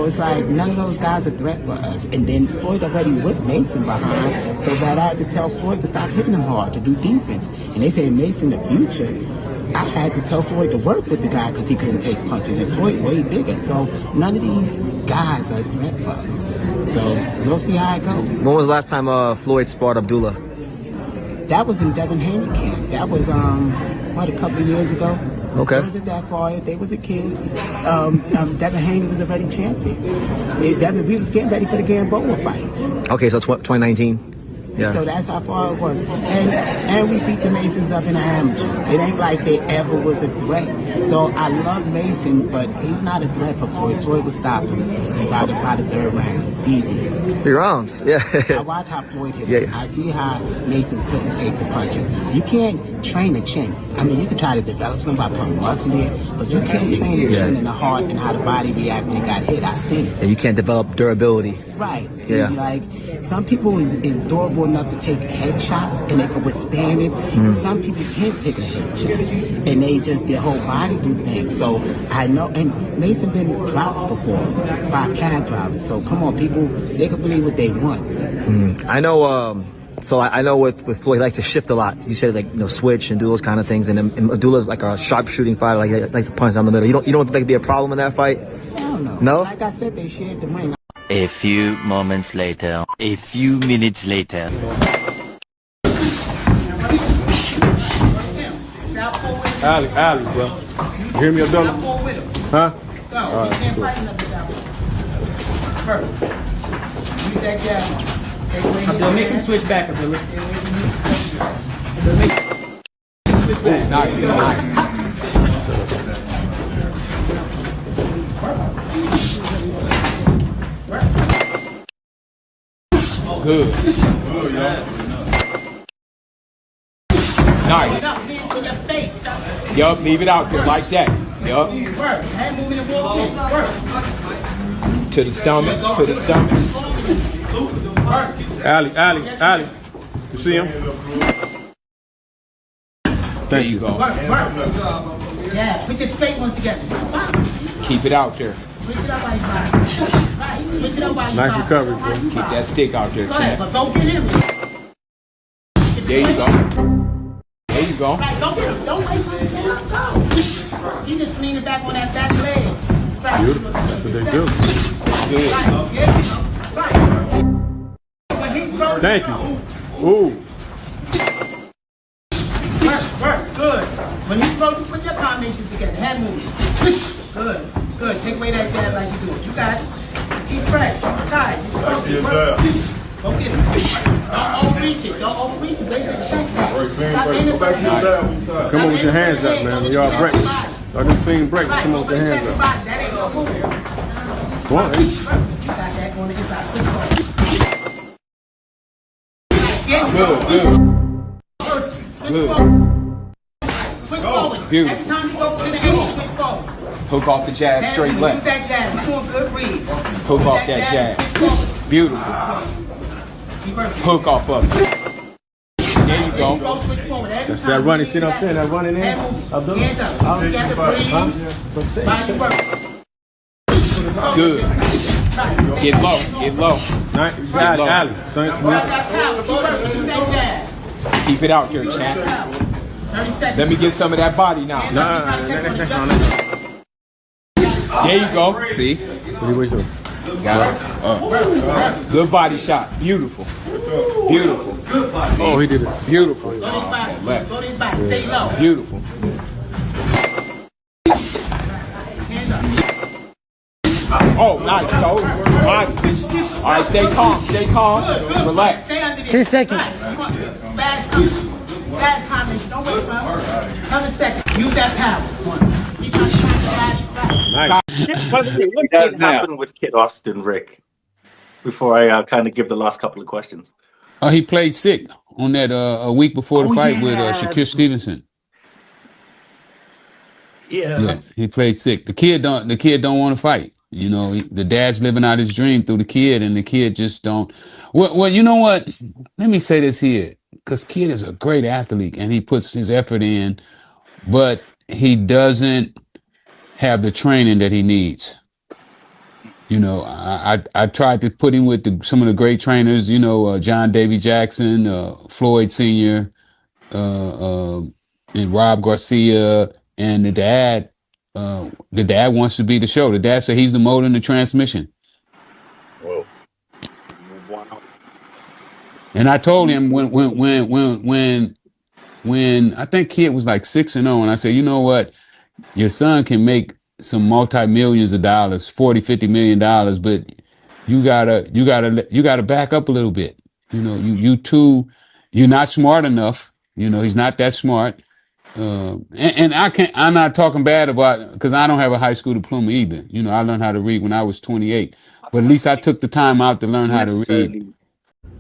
it's like none of those guys are a threat for us. And then Floyd already whipped Mason behind, so that I had to tell Floyd to stop hitting him hard, to do defense. And they said Mason in the future, I had to tell Floyd to work with the guy because he couldn't take punches. And Floyd way bigger. So none of these guys are a threat for us. So we'll see how it goes. When was the last time Floyd sparred Abdullah? That was in Devin Haney camp. That was, a couple of years ago. Okay. It wasn't that far. They was a kid. Devin Haney was already champion. We was getting ready for the Gamboa fight. Okay, so 2019. Yeah. So that's how far it was. And we beat the Masons up in the amateurs. It ain't like they ever was a threat. So I love Mason, but he's not a threat for Floyd. Floyd would stop him by the third round. Easy. 3 rounds, yeah. I watch how Floyd hit him. I see how Mason couldn't take the punches. You can't train the chin. I mean, you can try to develop something by putting muscle in, but you can't train the chin and the heart and how the body react when it got hit. I seen it. And you can't develop durability. Right. Yeah. Like, some people is durable enough to take headshots and they can withstand it. Some people can't take a headshot and they just, their whole body do things. So I know, and Mason been dropped before by cab drivers. So come on, people, they can believe what they want. I know. So I know with Floyd, he likes to shift a lot. You said like switch and do those kind of things. And Abdullah's like a sharp shooting fighter, like he likes to punch down the middle. You don't think that could be a problem in that fight? Hell no. No. Like I said, they shared the ring. A few moments later, a few minutes later. Ali, bro. You hear me, Abdullah? Huh? All right, cool. Abdullah, make him switch back, Abdullah. Nice. Good. Nice. Yup, leave it out there like that. Yup. To the stomach, Ali. You see him? There you go. Yeah, put your straight ones together. Keep it out there. Switch it up while you're right. Switch it up while you're Nice recovery, bro. Keep that stick out there, Go ahead, champ. but don't get in. There you go. There you go. Right, don't get him. Don't wait for him to sit up. Go. He just leaning back on that back leg. Right. Beautiful. That's what they do. Good. Right. When he throws, Thank you. Ooh. Work. Good. When he throws, you put your combinations together. Head movement. Good. Take away that jab like you do it. You got it. Keep fresh. Tight. Go get it. Don't overreach it. Raise your chest. Come on with your hands up, man. We all break. All them clean breaks. Come on with your hands up. That ain't no move. Come on, You got that on the inside. Good. Switch forward. Beautiful. Every time you go to the angle, switch forward. Hook off the jab, straight Use left. that jab. You're doing good read. Hook off that jab. Beautiful. Hook off of it. There you go. That's that running. See what I'm saying? That running in. Hands up. You got to breathe. Good. Get low. Right. You got it, Ali. Keep it out there, champ. Let me get some of that body now. There you go. See? Got it. Good body shot. Beautiful. Oh, he did it. Beautiful. Left. Stay low. Beautiful. Oh, nice. All right, stay calm. Relax. 2 seconds. Bad combination. Don't wait for him. Another second. Use that power. Keep on What happened with Kid Austin, Rick? Before I kind of give the last couple of questions. He played sick on that a week before the fight with Shakur Stevenson. Yeah, he played sick. The kid don't want to fight. The dad's living out his dream through the kid, and the kid just don't. Well, you know what? Let me say this here, because kid is a great athlete, and he puts his effort in, but he doesn't have the training that he needs. You know, I tried to put him with some of the great trainers. You know, John Davy Jackson, Floyd Senior, uh, and Rob Garcia, and the dad. The dad wants to be the show. The dad said he's the motor and the transmission. Whoa. Wow. And I told him when I think Kid was like 6-0, and I said, you know what, your son can make some multi-millions of dollars, 40-50 million dollars, but you gotta back up a little bit. You know, you're not smart enough. You know, he's not that smart. And I'm not talking bad about, because I don't have a high school diploma either. You know, I learned how to read when I was 28, but at least I took the time out to learn how to read. Necessarily.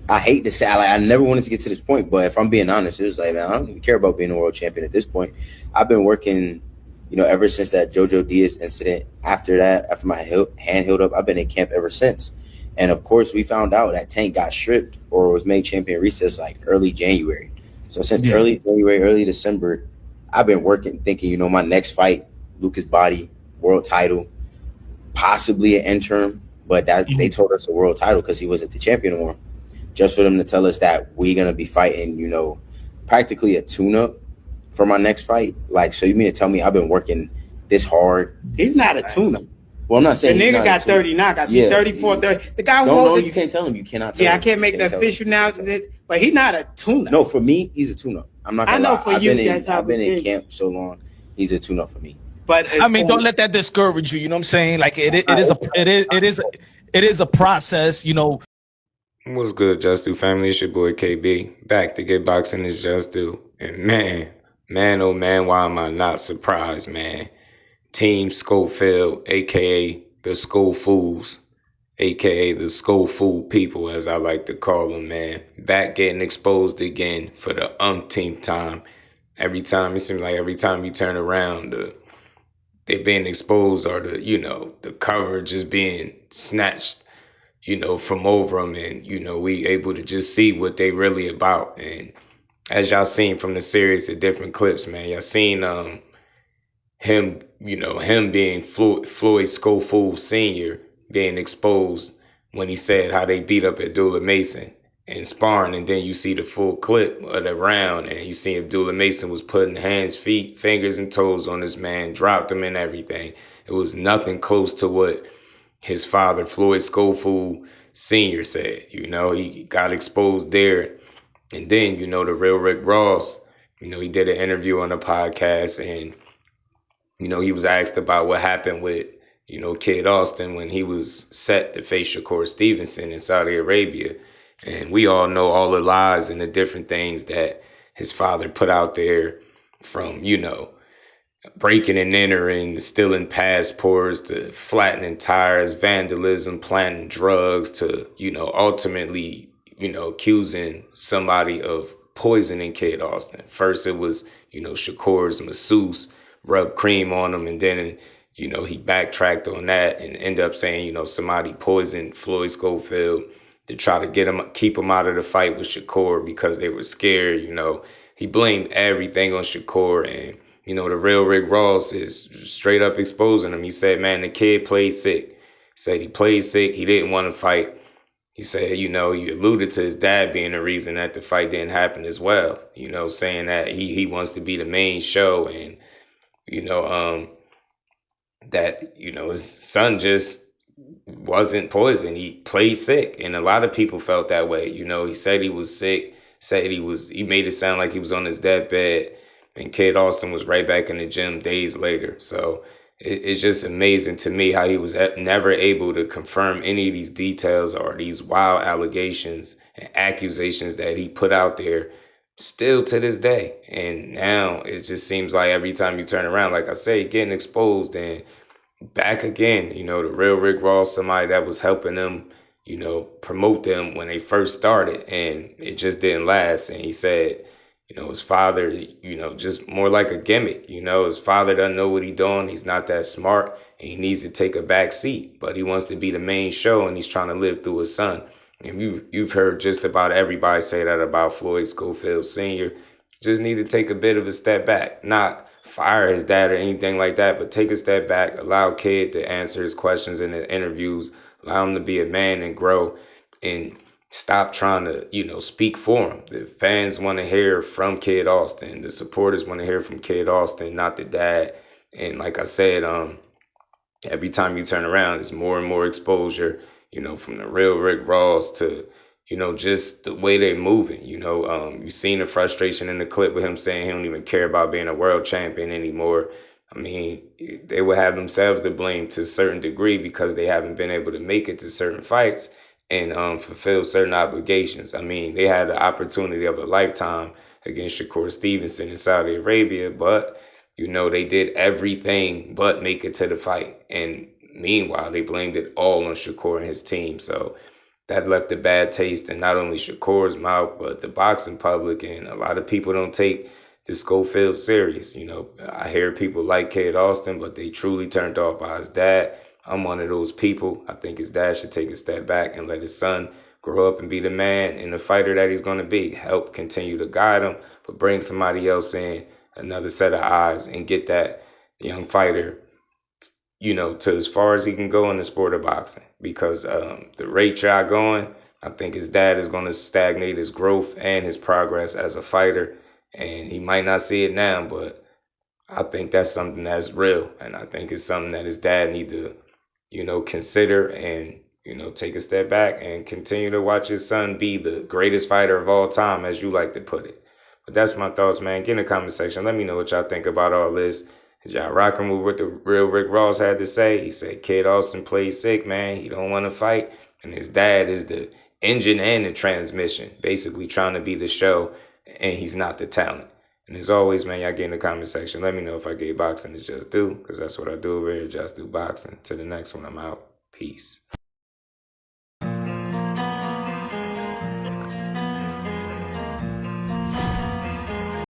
I hate to say, I never wanted to get to this point, but if I'm being honest, it was like, man, I don't even care about being a world champion at this point. I've been working, you know, ever since that JoJo Diaz incident. After that, after my hand healed up, I've been in camp ever since. And of course, we found out that Tank got stripped or was made champion recess like early January. So since early January, early December, I've been working, thinking, you know, my next fight, Lucas Body, world title, possibly an interim, but that they told us a world title because he wasn't the champion anymore. Just for them to tell us that we're going to be fighting, you know, practically a tune-up for my next fight. Like, so you mean to tell me I've been working this hard? He's not a tuna. Well, I'm not The saying he's nigga not got a tune-up. 30 knockouts. Yeah. He's 34, 30. The guy who No, holds you can't tell him. You cannot tell Yeah, him. I can't make You the tell him. official announcement, but he's not a tuna. No, for me, he's a tune-up. I'm not gonna I know lie. for I've you, been that's how I've been it in is. camp so long. He's a tune-up for me. But I mean, don't let that discourage you. You know what I'm saying? Like it is a process. You know. What's good, Just Do family? It's your boy KB. Back to get boxing is Just Do. And man, oh man, why am I not surprised, man? Team Schofield, aka the Schofools, aka the Schofool people, as I like to call them, man. Back getting exposed again for the umpteenth time. Every time, it seems like every time you turn around, they're being exposed, or the coverage is being snatched, from over them, and, we able to just see what they really about. And as y'all seen from the series of different clips, man, y'all seen him being Floyd Schofield Sr. being exposed when he said how they beat up Abdullah Mason in sparring, and then you see the full clip of the round, and you see Abdullah Mason was putting hands, feet, fingers, and toes on this man, dropped him and everything. It was nothing close to what his father, Floyd Schofield Sr., said. He got exposed there. And then, the real Rick Ross, he did an interview on the podcast, and, he was asked about what happened with, Kid Austin when he was set to face Shakur Stevenson in Saudi Arabia. And we all know all the lies and the different things that his father put out there, from, breaking and entering, stealing passports, to flattening tires, vandalism, planting drugs, to, ultimately, accusing somebody of poisoning Kid Austin. First it was, Shakur's masseuse rubbed cream on him, and then, he backtracked on that and ended up saying, somebody poisoned Floyd Schofield to try to keep him out of the fight with Shakur because they were scared. He blamed everything on Shakur, and the real Rick Ross is straight up exposing him. He said, man, the kid played sick. He said he played sick. He didn't want to fight. He said, he alluded to his dad being the reason that the fight didn't happen as well, saying that he wants to be the main show, and, that, his son just wasn't poisoned. He played sick, and a lot of people felt that way. He said he was sick, he made it sound like he was on his deathbed, and Kid Austin was right back in the gym days later. So it's just amazing to me how he was never able to confirm any of these details or these wild allegations and accusations that he put out there still to this day. And now it just seems like every time you turn around, like I say, getting exposed and back again. The real Rick Ross, somebody that was helping them, promote them when they first started, and it just didn't last. And he said, his father, just more like a gimmick. His father doesn't know what he's doing. He's not that smart, and he needs to take a back seat. But he wants to be the main show, and he's trying to live through his son. And you've heard just about everybody say that about Floyd Schofield Sr. Just need to take a bit of a step back. Not fire his dad or anything like that, but take a step back, allow Kid to answer his questions in the interviews, allow him to be a man and grow, and stop trying to, speak for him. The fans want to hear from Kid Austin. The supporters want to hear from Kid Austin, not the dad. And like I said, every time you turn around, it's more and more exposure, from the real Rick Ross to, just the way they're moving. You've seen the frustration in the clip with him saying he don't even care about being a world champion anymore. I mean, they would have themselves to blame to a certain degree because they haven't been able to make it to certain fights and fulfill certain obligations. I mean, they had the opportunity of a lifetime against Shakur Stevenson in Saudi Arabia, but, they did everything but make it to the fight. And meanwhile, they blamed it all on Shakur and his team. So that left a bad taste in not only Shakur's mouth, but the boxing public. And a lot of people don't take the Schofield serious. I hear people like Kid Austin, but they truly turned off by his dad. I'm one of those people. I think his dad should take a step back and let his son grow up and be the man and the fighter that he's going to be. Help continue to guide him, but bring somebody else in, another set of eyes, and get that young fighter, to as far as he can go in the sport of boxing. Because the rate y'all going, I think his dad is going to stagnate his growth and his progress as a fighter. And he might not see it now, but I think that's something that's real. And I think it's something that his dad need to, consider and, take a step back and continue to watch his son be the greatest fighter of all time, as you like to put it. But that's my thoughts, man. Get in the comment section. Let me know what y'all think about all this. Is y'all rocking with what the real Rick Ross had to say? He said Kid Austin plays sick, man. He don't want to fight. And his dad is the engine and the transmission, basically trying to be the show, and he's not the talent. And as always, man, y'all get in the comment section. Let me know if I gave boxing is just do, because that's what I do over here, just do boxing. To the next one, I'm out. Peace.